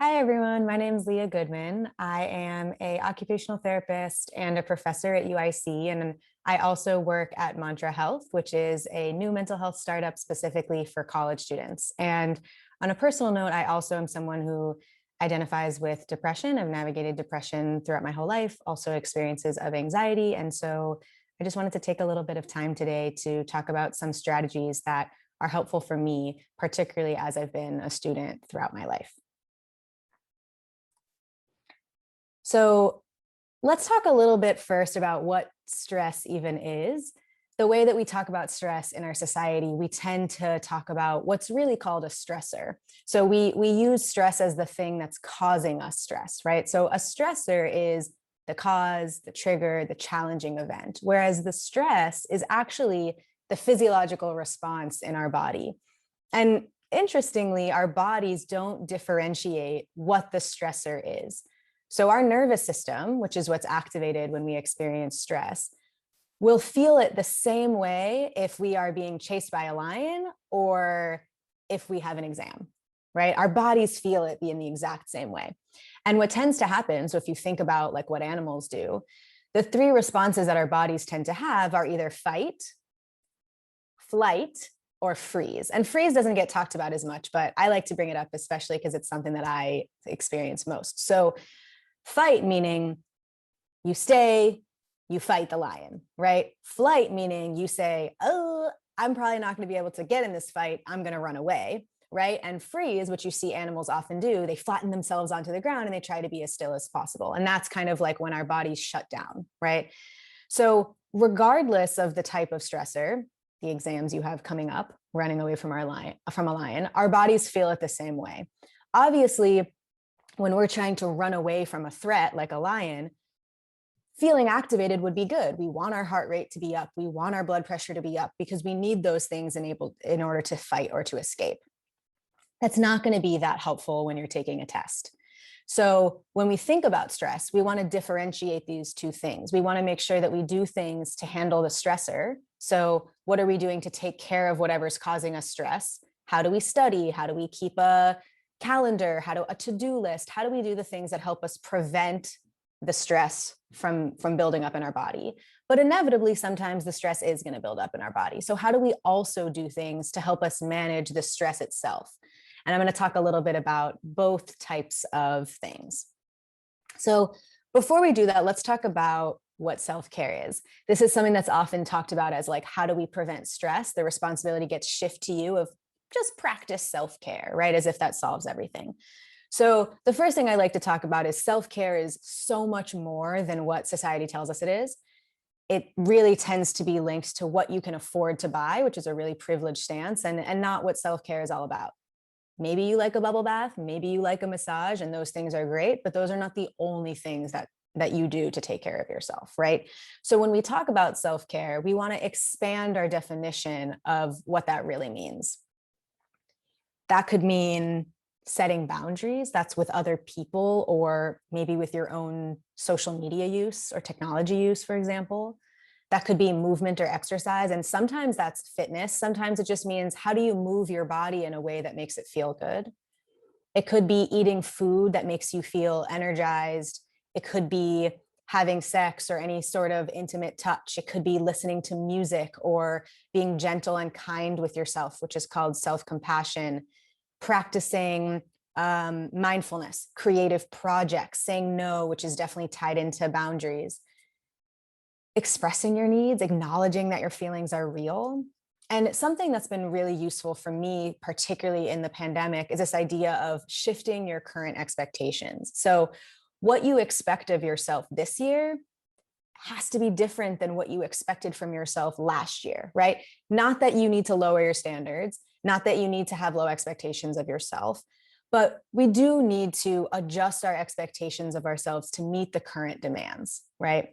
Hi, everyone. My name is Leah Goodman. I am an occupational therapist and a professor at UIC, and I also work at Mantra Health, which is a new mental health startup specifically for college students. And on a personal note, I also am someone who identifies with depression. I've navigated depression throughout my whole life, also experiences of anxiety. And so I just wanted to take a little bit of time today to talk about some strategies that are helpful for me, particularly as I've been a student throughout my life. So let's talk a little bit first about what stress even is. The way that we talk about stress in our society, we tend to talk about what's really called a stressor. So we use stress as the thing that's causing us stress, right? So a stressor is the cause, the trigger, the challenging event, whereas the stress is actually the physiological response in our body. And interestingly, our bodies don't differentiate what the stressor is. So our nervous system, which is what's activated when we experience stress, will feel it the same way if we are being chased by a lion or if we have an exam, right? Our bodies feel it in the exact same way. And what tends to happen, so if you think about like what animals do, the three responses that our bodies tend to have are either fight, flight, or freeze. And freeze doesn't get talked about as much, but I like to bring it up, especially because it's something that I experience most. So fight meaning you stay, you fight the lion, right? Flight meaning you say, oh, I'm probably not going to be able to get in this fight. I'm going to run away, right? And freeze, which you see animals often do, they flatten themselves onto the ground and they try to be as still as possible. And that's kind of like when our bodies shut down, right? So regardless of the type of stressor, the exams you have coming up, running away from a lion, our bodies feel it the same way. Obviously, when we're trying to run away from a threat like a lion, feeling activated would be good. We want our heart rate to be up. We want our blood pressure to be up because we need those things in order to fight or to escape. That's not going to be that helpful when you're taking a test. So when we think about stress, we want to differentiate these two things. We want to make sure that we do things to handle the stressor. So what are we doing to take care of whatever's causing us stress? How do we study? How do we keep a calendar? A to-do list? How do we do the things that help us prevent the stress from building up in our body? But inevitably, sometimes the stress is going to build up in our body. So how do we also do things to help us manage the stress itself? And I'm going to talk a little bit about both types of things. So before we do that, let's talk about what self-care is. This is something that's often talked about as like, how do we prevent stress? The responsibility gets shifted to you of just practice self-care, right? As if that solves everything. So the first thing I like to talk about is self-care is so much more than what society tells us it is. It really tends to be linked to what you can afford to buy, which is a really privileged stance, and not what self-care is all about. Maybe you like a bubble bath, maybe you like a massage, and those things are great, but those are not the only things that you do to take care of yourself, right? So when we talk about self-care, we want to expand our definition of what that really means. That could mean setting boundaries. That's with other people or maybe with your own social media use or technology use, for example. That could be movement or exercise. And sometimes that's fitness. Sometimes it just means how do you move your body in a way that makes it feel good? It could be eating food that makes you feel energized. It could be having sex or any sort of intimate touch. It could be listening to music or being gentle and kind with yourself, which is called self-compassion, practicing mindfulness, creative projects, saying no, which is definitely tied into boundaries, expressing your needs, acknowledging that your feelings are real. And something that's been really useful for me, particularly in the pandemic, is this idea of shifting your current expectations. So what you expect of yourself this year has to be different than what you expected from yourself last year, right? Not that you need to lower your standards, not that you need to have low expectations of yourself, but we do need to adjust our expectations of ourselves to meet the current demands, right?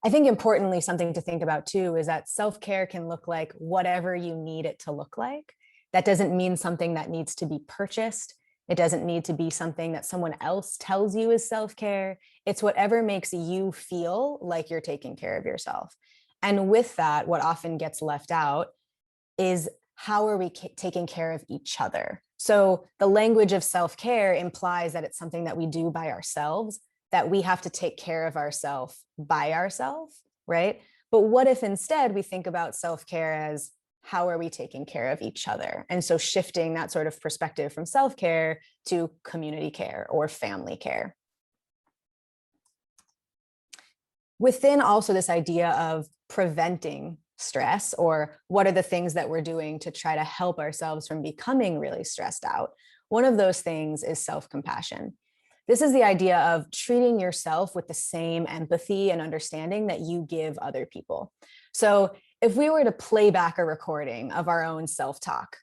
I think importantly, something to think about too is that self-care can look like whatever you need it to look like. That doesn't mean something that needs to be purchased. It doesn't need to be something that someone else tells you is self-care. It's whatever makes you feel like you're taking care of yourself. And with that, what often gets left out is how are we taking care of each other? So the language of self-care implies that it's something that we do by ourselves, that we have to take care of ourselves by ourselves, right? But what if instead we think about self-care as how are we taking care of each other? And so shifting that sort of perspective from self-care to community care or family care. Within also this idea of preventing stress, or what are the things that we're doing to try to help ourselves from becoming really stressed out, one of those things is self-compassion. This is the idea of treating yourself with the same empathy and understanding that you give other people. So if we were to play back a recording of our own self-talk,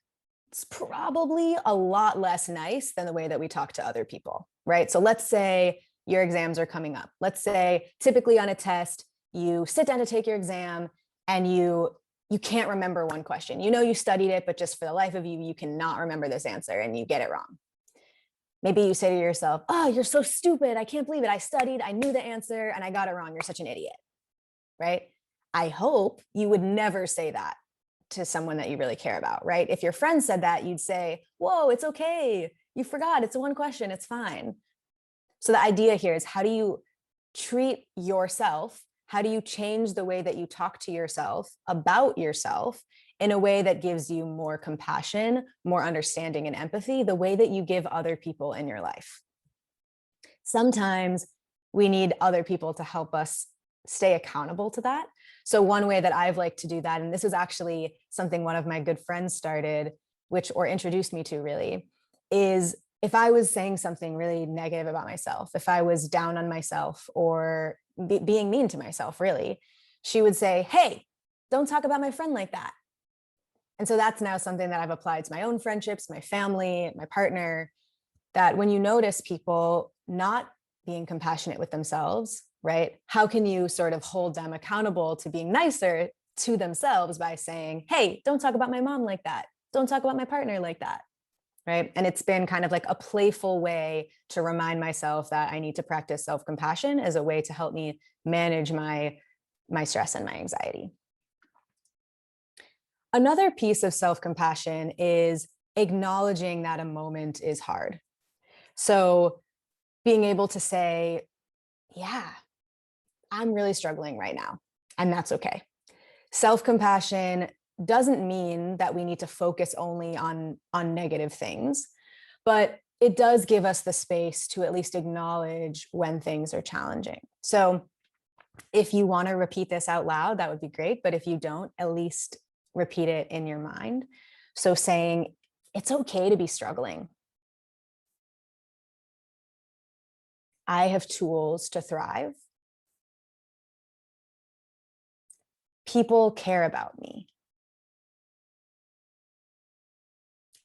it's probably a lot less nice than the way that we talk to other people, right? So let's say your exams are coming up. Let's say typically on a test, you sit down to take your exam and you can't remember one question. You know you studied it, but just for the life of you, you cannot remember this answer and you get it wrong. Maybe you say to yourself, oh, you're so stupid. I can't believe it. I studied, I knew the answer, and I got it wrong. You're such an idiot, right? I hope you would never say that to someone that you really care about, right? If your friend said that, you'd say, whoa, it's okay. You forgot. It's one question. It's fine. So the idea here is, how do you treat yourself? How do you change the way that you talk to yourself about yourself in a way that gives you more compassion, more understanding and empathy, the way that you give other people in your life? Sometimes we need other people to help us stay accountable to that. So one way that I've liked to do that, and this is actually something one of my good friends started, or introduced me to really, is if I was saying something really negative about myself, if I was down on myself or being mean to myself, really, she would say, hey, don't talk about my friend like that. And so that's now something that I've applied to my own friendships, my family, my partner, that when you notice people not being compassionate with themselves, right? How can you sort of hold them accountable to being nicer to themselves by saying, hey, don't talk about my mom like that. Don't talk about my partner like that, right? And it's been kind of like a playful way to remind myself that I need to practice self-compassion as a way to help me manage my stress and my anxiety. Another piece of self-compassion is acknowledging that a moment is hard. So being able to say, yeah, I'm really struggling right now, and that's okay. Self-compassion doesn't mean that we need to focus only on negative things, but it does give us the space to at least acknowledge when things are challenging. So if you want to repeat this out loud, that would be great. But if you don't, at least repeat it in your mind. So saying, it's okay to be struggling. I have tools to thrive. People care about me.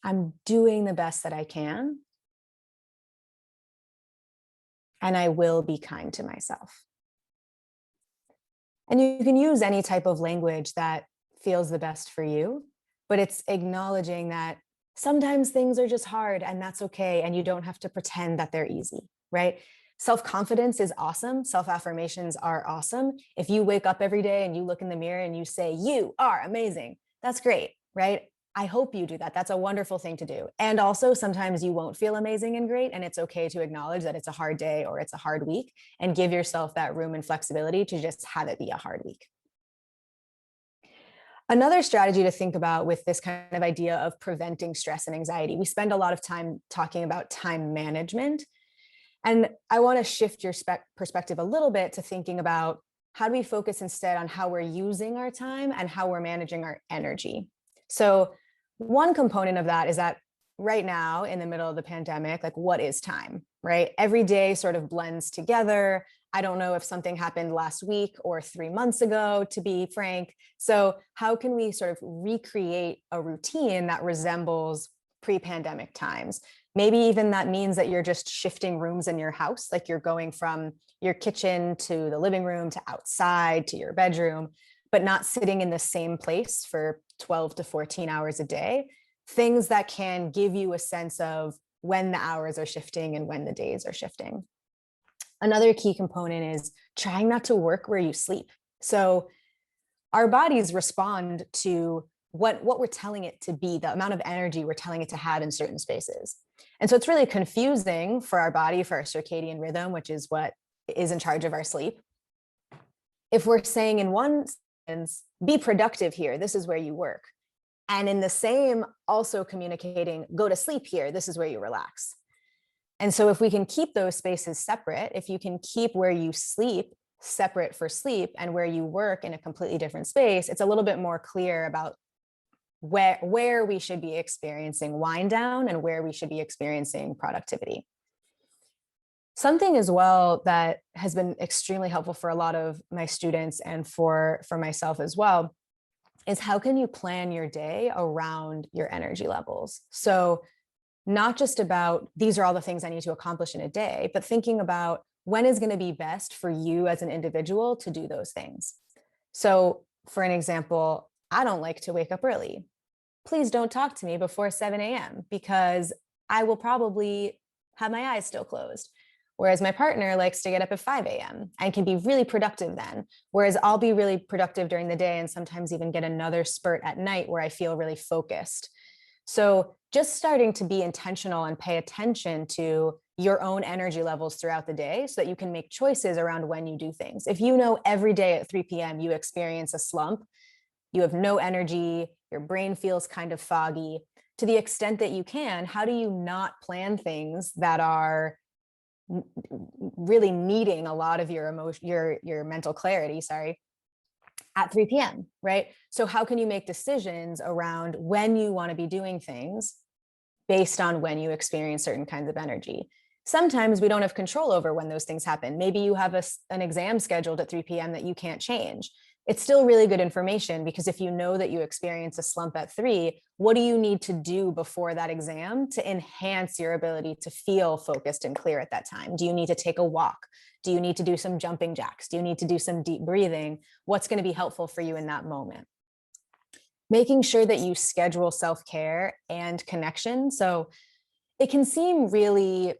I'm doing the best that I can. And I will be kind to myself. And you can use any type of language that feels the best for you, but it's acknowledging that sometimes things are just hard and that's okay. And you don't have to pretend that they're easy, right? Self-confidence is awesome. Self-affirmations are awesome. If you wake up every day and you look in the mirror and you say, you are amazing, that's great, right? I hope you do that. That's a wonderful thing to do. And also sometimes you won't feel amazing and great, and it's okay to acknowledge that it's a hard day or it's a hard week, and give yourself that room and flexibility to just have it be a hard week. Another strategy to think about with this kind of idea of preventing stress and anxiety, we spend a lot of time talking about time management. And I want to shift your perspective a little bit to thinking about how do we focus instead on how we're using our time and how we're managing our energy. So one component of that is that right now in the middle of the pandemic, like, what is time, right? Every day sort of blends together. I don't know if something happened last week or 3 months ago, to be frank. So how can we sort of recreate a routine that resembles pre-pandemic times? Maybe even that means that you're just shifting rooms in your house, like you're going from your kitchen to the living room to outside to your bedroom, but not sitting in the same place for 12 to 14 hours a day. Things that can give you a sense of when the hours are shifting and when the days are shifting. Another key component is trying not to work where you sleep. So our bodies respond to what we're telling it to be, the amount of energy we're telling it to have in certain spaces. And so it's really confusing for our body, for our circadian rhythm, which is what is in charge of our sleep. If we're saying in one sense, be productive here, this is where you work. And in the same, also communicating, go to sleep here, this is where you relax. And so if we can keep those spaces separate, if you can keep where you sleep separate for sleep and where you work in a completely different space, it's a little bit more clear about where we should be experiencing wind down and where we should be experiencing productivity. Something as well that has been extremely helpful for a lot of my students and for myself as well is how can you plan your day around your energy levels? So not just about these are all the things I need to accomplish in a day, but thinking about when is going to be best for you as an individual to do those things. So for an example, I don't like to wake up early. Please don't talk to me before 7 a.m. because I will probably have my eyes still closed. Whereas my partner likes to get up at 5 a.m. and can be really productive then. Whereas I'll be really productive during the day and sometimes even get another spurt at night where I feel really focused. So just starting to be intentional and pay attention to your own energy levels throughout the day so that you can make choices around when you do things. If you know every day at 3 p.m. you experience a slump, you have no energy, your brain feels kind of foggy, to the extent that you can, how do you not plan things that are really needing a lot of your emotion, your mental clarity, at 3 p.m., right? So how can you make decisions around when you want to be doing things based on when you experience certain kinds of energy? Sometimes we don't have control over when those things happen. Maybe you have an exam scheduled at 3 p.m. that you can't change. It's still really good information because if you know that you experience a slump at 3, what do you need to do before that exam to enhance your ability to feel focused and clear at that time? Do you need to take a walk? Do you need to do some jumping jacks? Do you need to do some deep breathing? What's going to be helpful for you in that moment? Making sure that you schedule self-care and connection. So it can seem really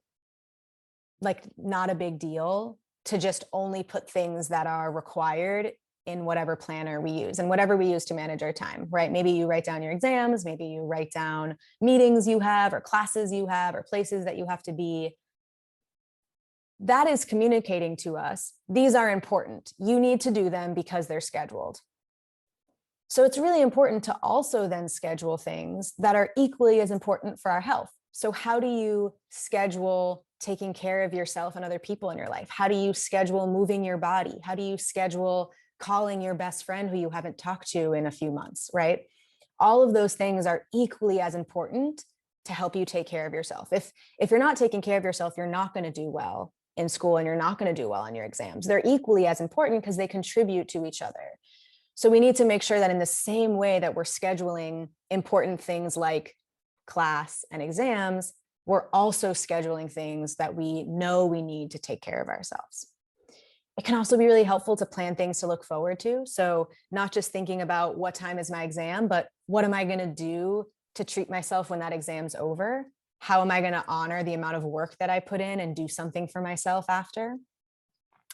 like not a big deal to just only put things that are required in whatever planner we use and whatever we use to manage our time, right? Maybe you write down your exams, maybe you write down meetings you have or classes you have or places that you have to be. That is communicating to us, these are important. You need to do them because they're scheduled. So it's really important to also then schedule things that are equally as important for our health. So how do you schedule taking care of yourself and other people in your life? How do you schedule moving your body? How do you schedule calling your best friend who you haven't talked to in a few months, right? All of those things are equally as important to help you take care of yourself. If you're not taking care of yourself, you're not going to do well in school and you're not going to do well on your exams. They're equally as important because they contribute to each other. So we need to make sure that in the same way that we're scheduling important things like class and exams, we're also scheduling things that we know we need to take care of ourselves. It can also be really helpful to plan things to look forward to. So not just thinking about what time is my exam, but what am I going to do to treat myself when that exam's over? How am I going to honor the amount of work that I put in and do something for myself after?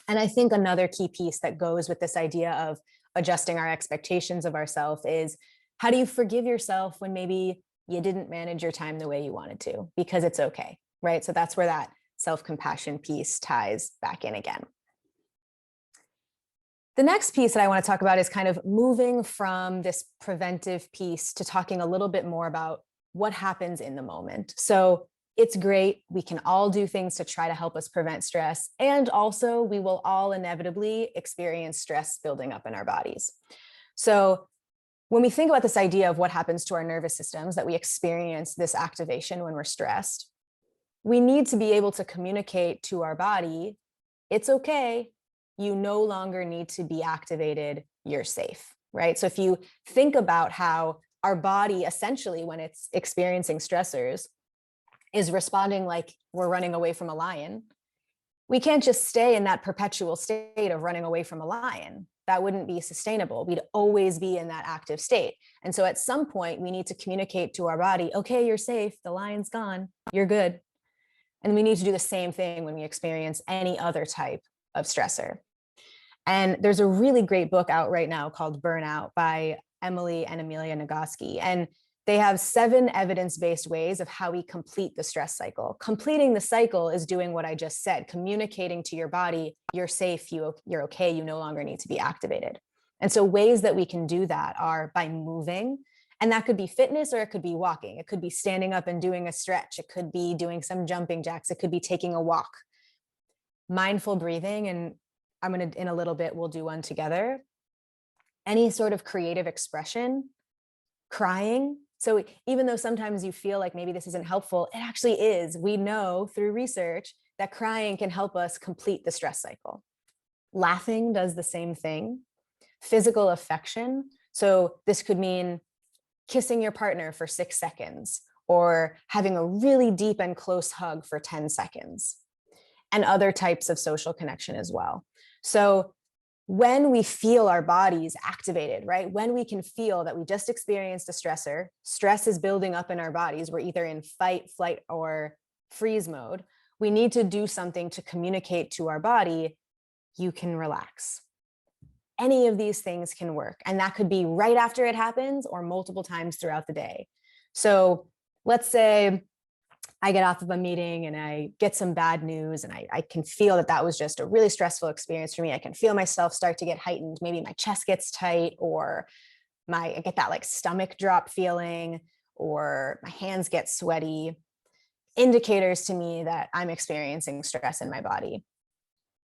And I think another key piece that goes with this idea of adjusting our expectations of ourselves is how do you forgive yourself when maybe you didn't manage your time the way you wanted to, because it's okay, right? So that's where that self-compassion piece ties back in again. The next piece that I want to talk about is kind of moving from this preventive piece to talking a little bit more about what happens in the moment. So it's great. We can all do things to try to help us prevent stress. And also we will all inevitably experience stress building up in our bodies. So when we think about this idea of what happens to our nervous systems, that we experience this activation when we're stressed, we need to be able to communicate to our body, it's okay. You no longer need to be activated. You're safe, right? So if you think about how our body essentially, when it's experiencing stressors, is responding like we're running away from a lion, we can't just stay in that perpetual state of running away from a lion. That wouldn't be sustainable. We'd always be in that active state. And so at some point, we need to communicate to our body, okay, you're safe. The lion's gone. You're good. And we need to do the same thing when we experience any other type of stressor. And there's a really great book out right now called Burnout by, Emily and Amelia Nagoski. And they have 7 evidence-based ways of how we complete the stress cycle. Completing the cycle is doing what I just said, communicating to your body, you're safe, you're okay, you no longer need to be activated. And so ways that we can do that are by moving, and that could be fitness or it could be walking. It could be standing up and doing a stretch. It could be doing some jumping jacks. It could be taking a walk. Mindful breathing, and in a little bit, we'll do one together. Any sort of creative expression, crying. So even though sometimes you feel like maybe this isn't helpful, it actually is. We know through research that crying can help us complete the stress cycle. Laughing does the same thing. Physical affection. So this could mean kissing your partner for 6 seconds or having a really deep and close hug for 10 seconds. And other types of social connection as well. So when we feel our bodies activated, right? When we can feel that we just experienced a stressor, stress is building up in our bodies, we're either in fight, flight, or freeze mode, we need to do something to communicate to our body, you can relax. Any of these things can work. And that could be right after it happens or multiple times throughout the day. So let's say I get off of a meeting and I get some bad news and I can feel that was just a really stressful experience for me. I can feel myself start to get heightened. Maybe my chest gets tight or I get that like stomach drop feeling or my hands get sweaty. Indicators to me that I'm experiencing stress in my body.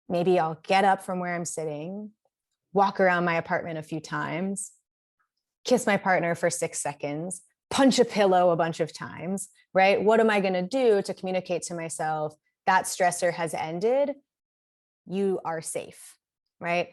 Maybe I'll get up from where I'm sitting, walk around my apartment a few times, kiss my partner for 6 seconds, punch a pillow a bunch of times, right? What am I going to do to communicate to myself that stressor has ended? You are safe, right?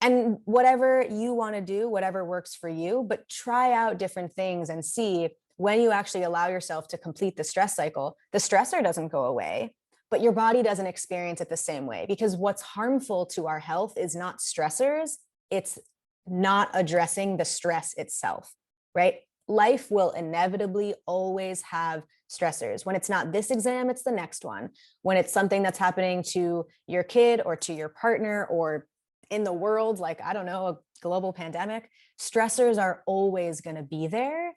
And whatever you want to do, whatever works for you, but try out different things and see when you actually allow yourself to complete the stress cycle, the stressor doesn't go away, but your body doesn't experience it the same way. Because what's harmful to our health is not stressors, it's not addressing the stress itself, right? Life will inevitably always have stressors. When it's not this exam, it's the next one. When it's something that's happening to your kid or to your partner or in the world, like, I don't know, a global pandemic, stressors are always going to be there,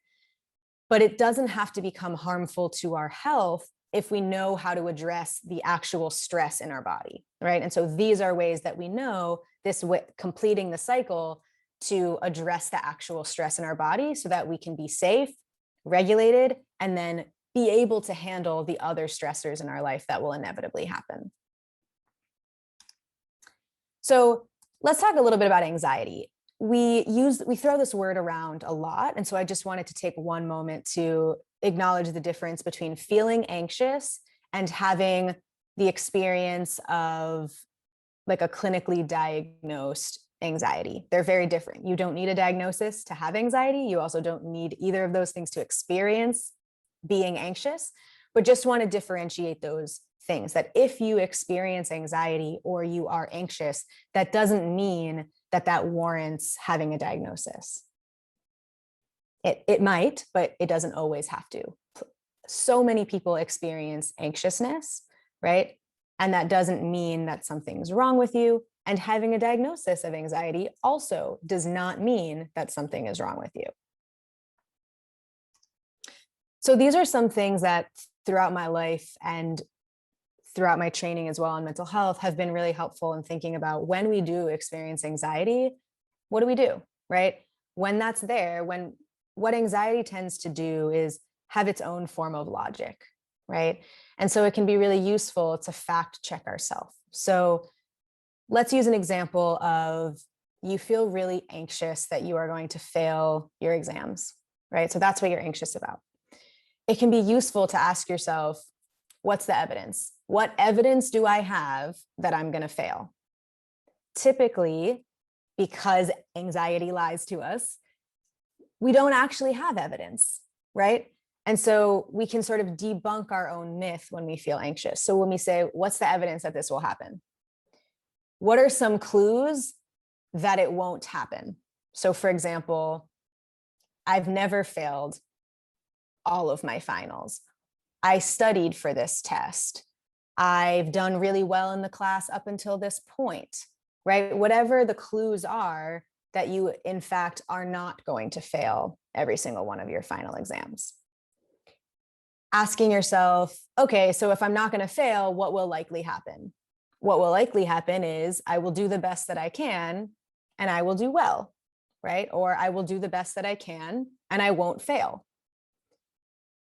but it doesn't have to become harmful to our health if we know how to address the actual stress in our body, right? And so these are ways that we know this completing the cycle to address the actual stress in our body so that we can be safe, regulated, and then be able to handle the other stressors in our life that will inevitably happen. So let's talk a little bit about anxiety. We throw this word around a lot. And so I just wanted to take one moment to acknowledge the difference between feeling anxious and having the experience of like a clinically diagnosed anxiety. They're very different. You don't need a diagnosis to have anxiety. You also don't need either of those things to experience being anxious, but just want to differentiate those things, that if you experience anxiety or you are anxious, that doesn't mean that warrants having a diagnosis. It might, but it doesn't always have to. So many people experience anxiousness, right? And that doesn't mean that something's wrong with you. And having a diagnosis of anxiety also does not mean that something is wrong with you. So these are some things that throughout my life and throughout my training as well on mental health have been really helpful in thinking about when we do experience anxiety, what do we do, right? When that's there, what anxiety tends to do is have its own form of logic, right? And so it can be really useful to fact check ourselves. So let's use an example of you feel really anxious that you are going to fail your exams, right? So that's what you're anxious about. It can be useful to ask yourself, what's the evidence? What evidence do I have that I'm going to fail? Typically, because anxiety lies to us, we don't actually have evidence, right? And so we can sort of debunk our own myth when we feel anxious. So when we say, what's the evidence that this will happen? What are some clues that it won't happen? So for example, I've never failed all of my finals. I studied for this test. I've done really well in the class up until this point, right? Whatever the clues are, that you, in fact, are not going to fail every single one of your final exams. Asking yourself, okay, so if I'm not going to fail, what will likely happen? What will likely happen is I will do the best that I can and I will do well, right? Or I will do the best that I can and I won't fail.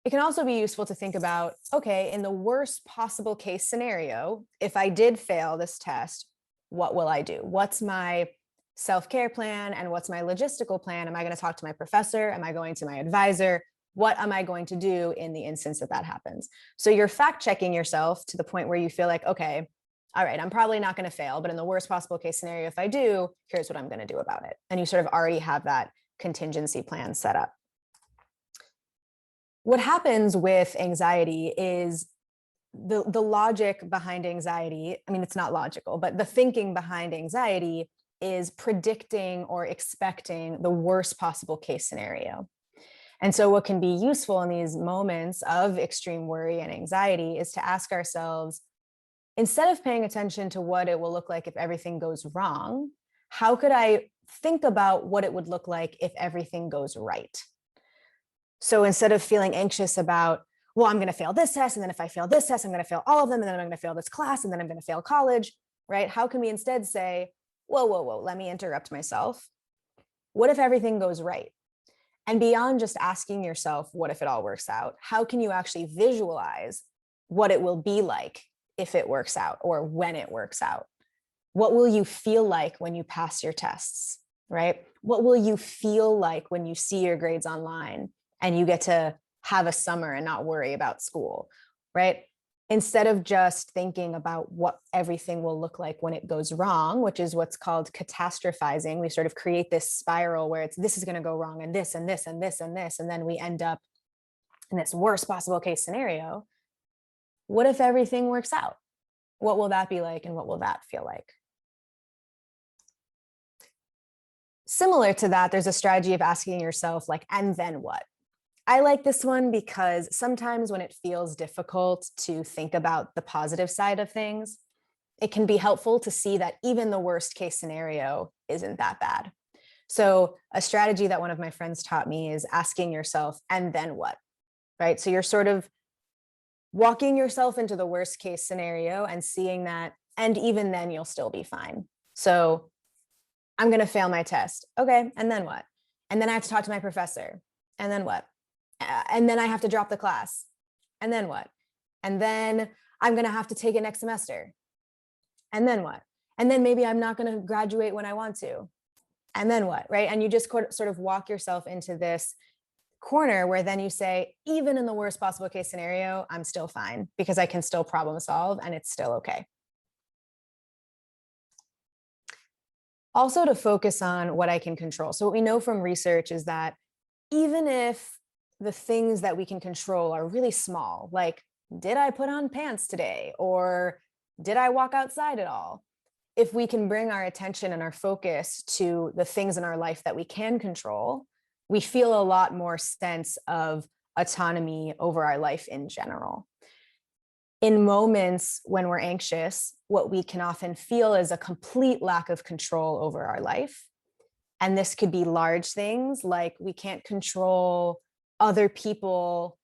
It can also be useful to think about, okay, in the worst possible case scenario, if I did fail this test, what will I do? What's my self-care plan and what's my logistical plan? Am I going to talk to my professor? Am I going to my advisor? What am I going to do in the instance that that happens? So you're fact checking yourself to the point where you feel like, okay, all right, I'm probably not going to fail, but in the worst possible case scenario, if I do, here's what I'm going to do about it. And you sort of already have that contingency plan set up. What happens with anxiety is the logic behind anxiety. I mean, it's not logical, but the thinking behind anxiety is predicting or expecting the worst possible case scenario. And so what can be useful in these moments of extreme worry and anxiety is to ask ourselves, instead of paying attention to what it will look like if everything goes wrong, how could I think about what it would look like if everything goes right? So instead of feeling anxious about, well, I'm going to fail this test, and then if I fail this test, I'm going to fail all of them, and then I'm going to fail this class, and then I'm going to fail college, right? How can we instead say, whoa, whoa, whoa, let me interrupt myself. What if everything goes right? And beyond just asking yourself, what if it all works out? How can you actually visualize what it will be like if it works out or when it works out? What will you feel like when you pass your tests, right? What will you feel like when you see your grades online and you get to have a summer and not worry about school, right? Instead of just thinking about what everything will look like when it goes wrong, which is what's called catastrophizing, we sort of create this spiral where it's this is going to go wrong and this and this and this and this, and then we end up in this worst possible case scenario. What if everything works out? What will that be like and what will that feel like? Similar to that, there's a strategy of asking yourself, like, and then what? I like this one because sometimes when it feels difficult to think about the positive side of things, it can be helpful to see that even the worst case scenario isn't that bad. So a strategy that one of my friends taught me is asking yourself, and then what? Right? So you're sort of walking yourself into the worst case scenario and seeing that, and even then you'll still be fine. So I'm going to fail my test. Okay. And then what? And then I have to talk to my professor. And then what? And then I have to drop the class. And then what? And then I'm going to have to take it next semester. And then what? And then maybe I'm not going to graduate when I want to. And then what? Right? And you just sort of walk yourself into this corner where then you say, even in the worst possible case scenario, I'm still fine because I can still problem solve and it's still okay. Also, to focus on what I can control. So what we know from research is that even if the things that we can control are really small, like, did I put on pants today? Or did I walk outside at all? If we can bring our attention and our focus to the things in our life that we can control, we feel a lot more sense of autonomy over our life in general. In moments when we're anxious, what we can often feel is a complete lack of control over our life. And this could be large things like we can't control other people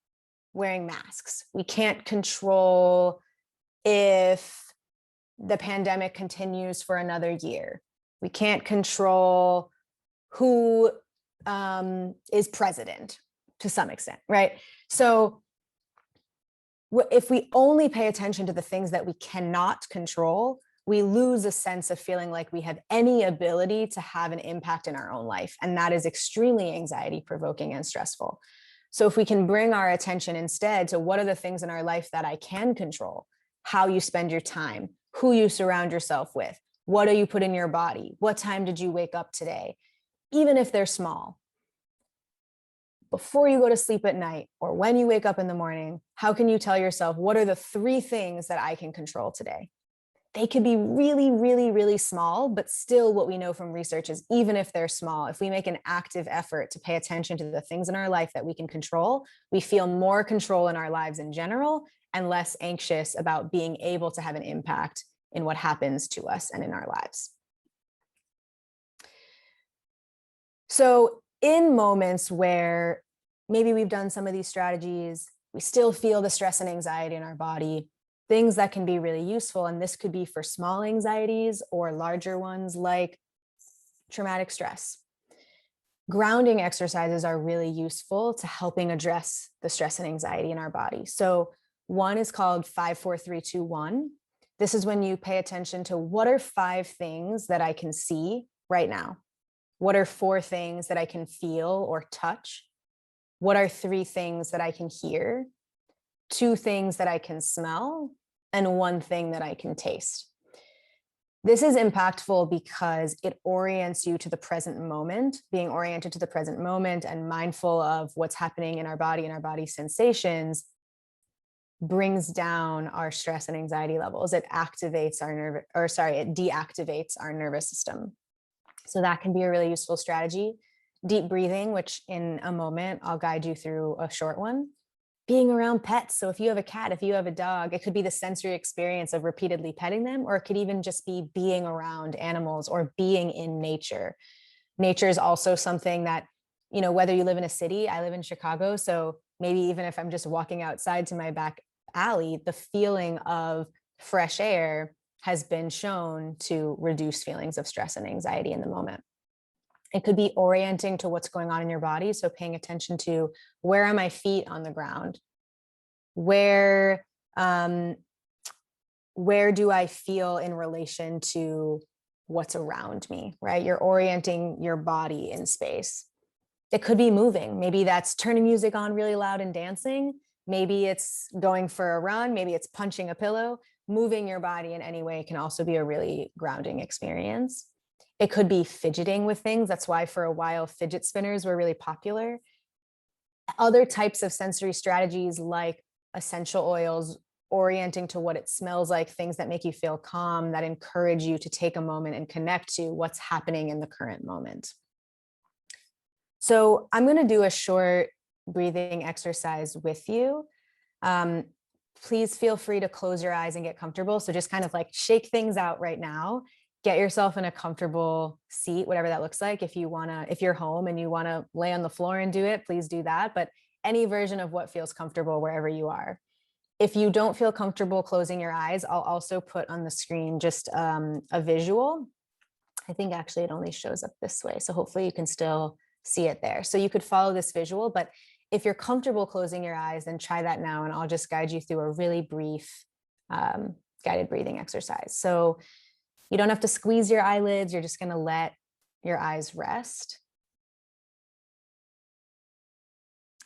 wearing masks. We can't control if the pandemic continues for another year. We can't control who is president to some extent, right? So if we only pay attention to the things that we cannot control, we lose a sense of feeling like we have any ability to have an impact in our own life. And that is extremely anxiety provoking and stressful. So if we can bring our attention instead to what are the things in our life that I can control, how you spend your time, who you surround yourself with, what do you put in your body, what time did you wake up today, even if they're small. Before you go to sleep at night or when you wake up in the morning, how can you tell yourself, what are the 3 things that I can control today? They could be really, really, really small, but still what we know from research is even if they're small, if we make an active effort to pay attention to the things in our life that we can control, we feel more control in our lives in general and less anxious about being able to have an impact in what happens to us and in our lives. So in moments where maybe we've done some of these strategies, we still feel the stress and anxiety in our body, things that can be really useful. And this could be for small anxieties or larger ones like traumatic stress. Grounding exercises are really useful to helping address the stress and anxiety in our body. So one is called 5-4-3-2-1. This is when you pay attention to what are 5 things that I can see right now? What are 4 things that I can feel or touch? What are 3 things that I can hear? 2 things that I can smell? And 1 thing that I can taste. This is impactful because it orients you to the present moment. Being oriented to the present moment and mindful of what's happening in our body and our body sensations brings down our stress and anxiety levels. It activates our it deactivates our nervous system. So that can be a really useful strategy. Deep breathing, which in a moment I'll guide you through a short one. Being around pets. So if you have a cat, if you have a dog, it could be the sensory experience of repeatedly petting them, or it could even just be being around animals or being in nature. Nature is also something that, whether you live in a city, I live in Chicago. So maybe even if I'm just walking outside to my back alley, the feeling of fresh air has been shown to reduce feelings of stress and anxiety in the moment. It could be orienting to what's going on in your body. So paying attention to, where are my feet on the ground? Where do I feel in relation to what's around me, right? You're orienting your body in space. It could be moving. Maybe that's turning music on really loud and dancing. Maybe it's going for a run. Maybe it's punching a pillow. Moving your body in any way can also be a really grounding experience. It could be fidgeting with things. That's why for a while fidget spinners were really popular. Other types of sensory strategies like essential oils, orienting to what it smells like, things that make you feel calm, that encourage you to take a moment and connect to what's happening in the current moment. So I'm going to do a short breathing exercise with you. Please feel free to close your eyes and get comfortable. So just kind of like shake things out right now. Get yourself in a comfortable seat, whatever that looks like. If you're home and you want to lay on the floor and do it, please do that. But any version of what feels comfortable wherever you are. If you don't feel comfortable closing your eyes, I'll also put on the screen just a visual. I think actually it only shows up this way. So hopefully you can still see it there. So you could follow this visual, but if you're comfortable closing your eyes, then try that now. And I'll just guide you through a really brief guided breathing exercise. So you don't have to squeeze your eyelids. You're just going to let your eyes rest.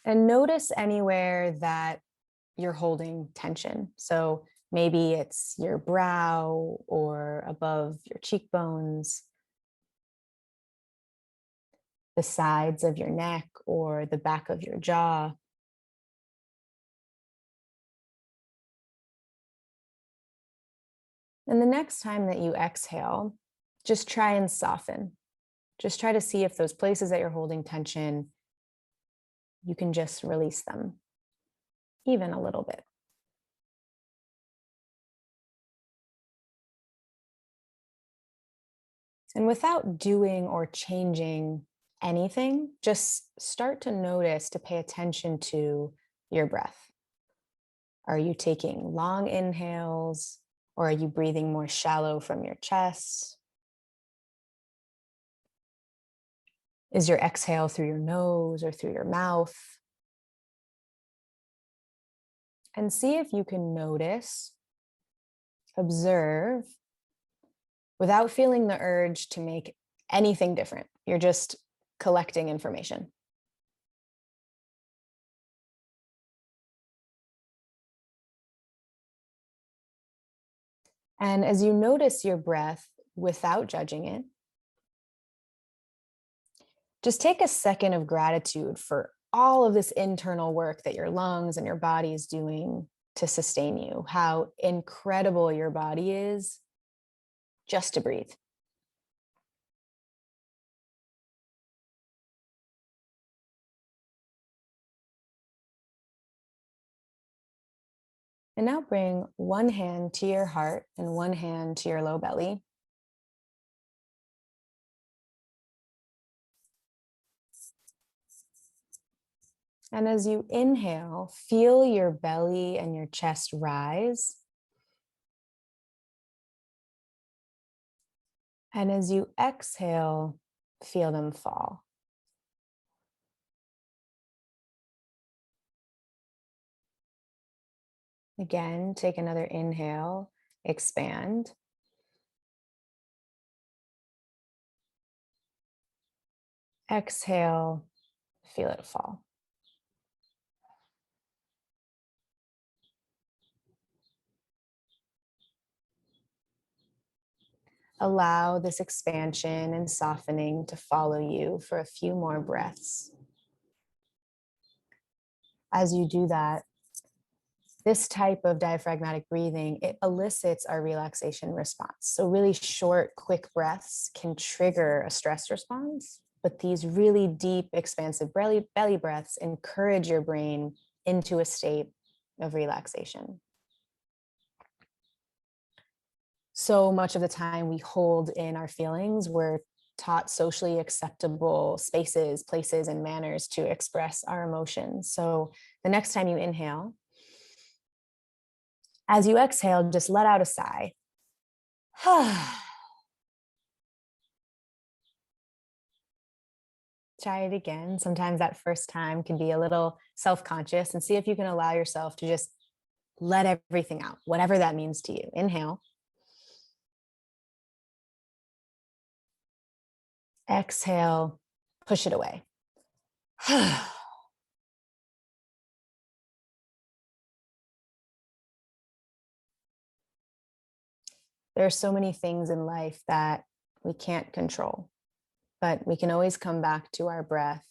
And notice anywhere that you're holding tension. So maybe it's your brow or above your cheekbones, the sides of your neck or the back of your jaw. And the next time that you exhale, just try and soften. Just try to see if those places that you're holding tension, you can just release them, even a little bit. And without doing or changing anything, just start to notice, to pay attention to your breath. Are you taking long inhales, or are you breathing more shallow from your chest? Is your exhale through your nose or through your mouth? And see if you can notice, observe, without feeling the urge to make anything different. You're just collecting information. And as you notice your breath without judging it, just take a second of gratitude for all of this internal work that your lungs and your body is doing to sustain you, how incredible your body is just to breathe. And now bring one hand to your heart and one hand to your low belly. And as you inhale, feel your belly and your chest rise. And as you exhale, feel them fall. Again, take another inhale, expand. Exhale, feel it fall. Allow this expansion and softening to follow you for a few more breaths. As you do that, this type of diaphragmatic breathing, it elicits our relaxation response. So really short, quick breaths can trigger a stress response, but these really deep, expansive belly breaths encourage your brain into a state of relaxation. So much of the time we hold in our feelings. We're taught socially acceptable spaces, places, and manners to express our emotions. So the next time you inhale, as you exhale, just let out a sigh. Try it again. Sometimes that first time can be a little self-conscious, and see if you can allow yourself to just let everything out, whatever that means to you. Inhale. Exhale, push it away. There are so many things in life that we can't control, but we can always come back to our breath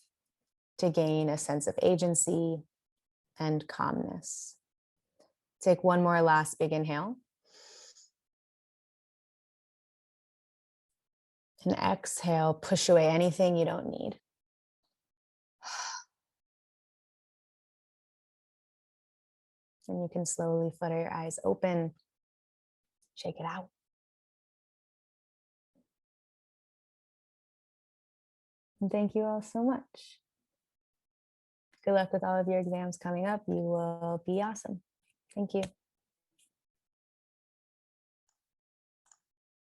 to gain a sense of agency and calmness. Take one more last big inhale. And exhale, push away anything you don't need. And you can slowly flutter your eyes open, shake it out. And thank you all so much. Good luck with all of your exams coming up. You will be awesome. Thank you.